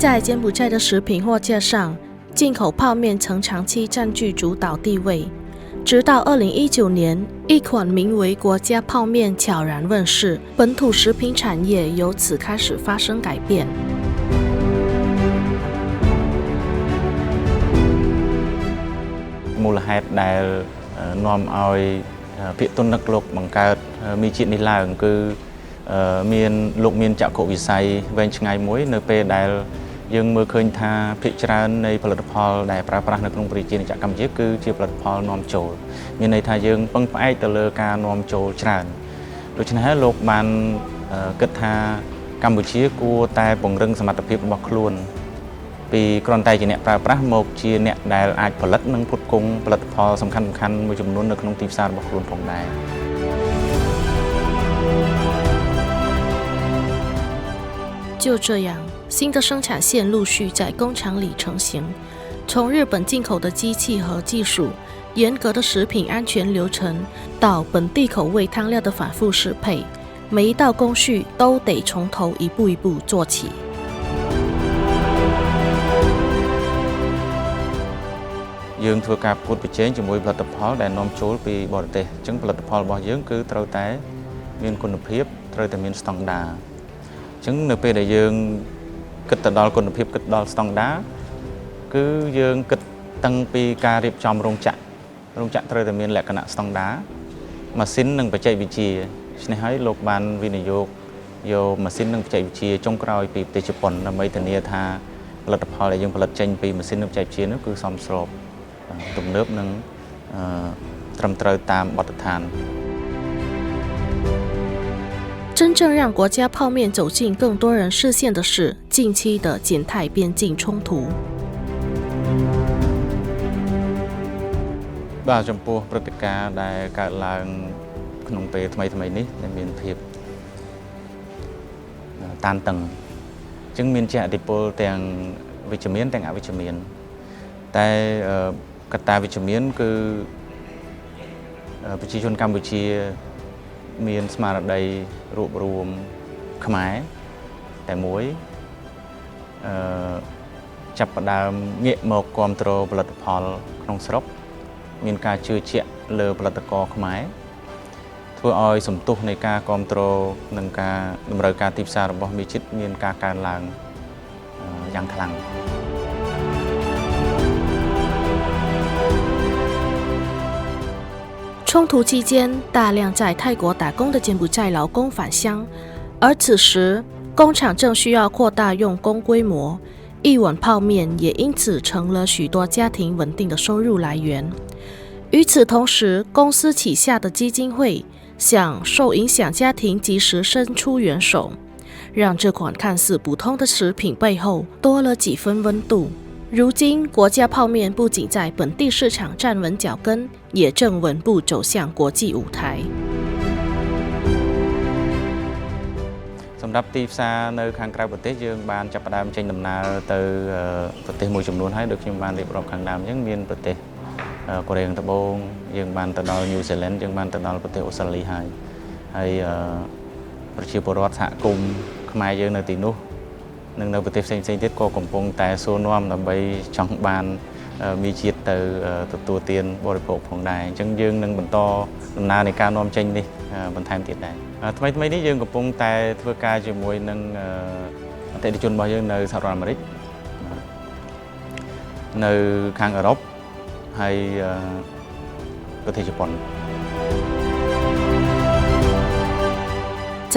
在柬埔寨的食品货架上，进口泡面曾长期占据主导地位。直到2019年，一款名为国家泡面悄然问世，本土食品产业由此开始发生改变。មូលហេតុដែលនាំឲ្យភាគទុននឹកលោកបង្កើតមីជាតិនេះឡើងគឺមានចក្ខុវិស័យវែងឆ្ងាយមួយនៅពេលដែលយើងមើលឃើញថាភាគច្រើននៃផលិតផលដែលប្រើប្រាស់នៅក្នុងប្រជាជាតិកម្ពុជាគឺជាផលិតផលនាំចូលមានន័យថាយើងពឹងផ្អែកទៅលើការនាំចូលច្រើនដូច្នេះហើយលោកបានគិតថាកម្ពុជាគួរតែពង្រឹងសមត្ថភាពរបស់ខ្លួនពីគ្រាន់តែជាអ្នកប្រើប្រាស់មកជាអ្នកដែលអាចផលិតនិងផ្គត់ផ្គង់ផលិតផលសំខាន់ៗមួយចំនួននៅក្នុងទីផ្សាររបស់ខ្លួនផងដែរ就这样，新的生产线陆续在工厂里成型。从日本进口的机器和技术，严格的食品安全流程，到本地口味汤料的反复适配，每一道工序都得从头一步一步做起。យើងធ្វើការប្រកួតប្រជែងជាមួយផលិតផលដែលនាំចូលពីបរទេសអញ្ចឹងផលិតផលរបស់យើងគឺត្រូវតែមានគុណភាពត្រូវតែមានស្តង់ដារអញ្ចឹងនៅពេលដែលយើងគិតទៅដល់គុណភាពគិតដល់ស្តង់ដារគឺយើងគិតតាំងពីការរៀបចំរោងចក្រត្រូវតែមានលក្ខណៈស្តង់ដារម៉ាស៊ីននិងបច្ចេកវិទ្យាឆ្នេះហើយលោកបានវិនិយោគយកម៉ាស៊ីននិងបច្ចេកវិទ្យាចុងក្រោយពីប្រទេសជប៉ុនដើម្បីធានាថាផលិតផលដែលយើងផលិតចេញពីម៉ាស៊ីននិងបច្ចេកវិទ្យានោះគឺសមស្របទំនើបនិងត្រឹមត្រូវតាមបទដ្ឋាន真正让国家泡面走进更多人视线的是近期的柬泰边境冲突。បាទចំពោះព្រឹត្តិការណ៍ដែលកើតឡើងក្នុងពេលថ្មីនេះដែលមានភាពតានតឹងអញ្ចឹងមានជាឥទ្ធិពលទាំងវិជ្ជមានទាំងអវិជ្ជមានតែកត្តាវិជ្ជមានគឺប្រជាជនកម្ពុជាមានស្មារតីរួបរวมខ្មែរតែមួយចាប់ផ្ដើមងាកមកគ្រប់គ្រងផលិតផលក្នុងស្រុកមានការជឿជាក់លើផលិតករខ្មែរធ្វើឲ្យសន្ទុះនៃការគ្រប់គ្រងនិងការតម្រូវការទីផ្សាររបស់មីជាតិមានការកើនឡើងយ៉ាងខ្លាំង冲突期间，大量在泰国打工的柬埔寨劳工返乡，而此时工厂正需要扩大用工规模，一碗泡面也因此成了许多家庭稳定的收入来源。与此同时，公司旗下的基金会向受影响家庭及时伸出援手，让这款看似普通的食品背后多了几分温度。如今，国家泡面不仅在本地市场站稳脚跟，也正稳步走向国际舞台。សម្រាប់ទីផ្សារនៅខាងក្រៅប្រទេសយើងបានចាប់ផ្ដើមចេញដំណើរទៅប្រទេសមួយចំនួនហើយដូចខ្ញុំបានរៀបរាប់ខាងដើមអញ្ចឹងមានប្រទេសកូរ៉េខាងត្បូងយើងបានទៅដល់ New Zealand យើងបានទៅដល់ប្រទេសអូស្ត្រាលីហើយប្រជាពលរដ្ឋសហគមន៍ខ្មែរយើងនៅទីនោះនិងនៅប្រទេសផ្សេងៗទៀតក៏កំពុងតែសួរនាំដើម្បីចង់បានមីជាតិទៅទទួលទានបរិភោគផងដែរអញ្ចឹងយើងនឹងបន្តដំណើរនៃការនាំចេញនេះបន្ថែមទៀតដែរថ្មីនេះយើងកំពុងតែធ្វើការជាមួយនឹងអតិថិជនរបស់យើងនៅសហរដ្ឋអាមេរិកនៅខាងអឺរ៉ុបហើយប្រទេសជប៉ុន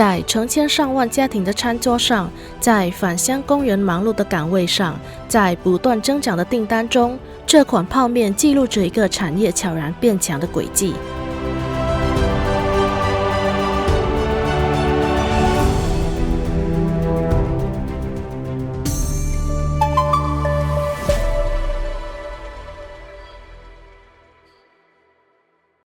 在成千上万家庭的餐桌上，在返乡工人忙碌的岗位上，在不断增长的订单中，这款泡面记录着一个产业悄然变强的轨迹。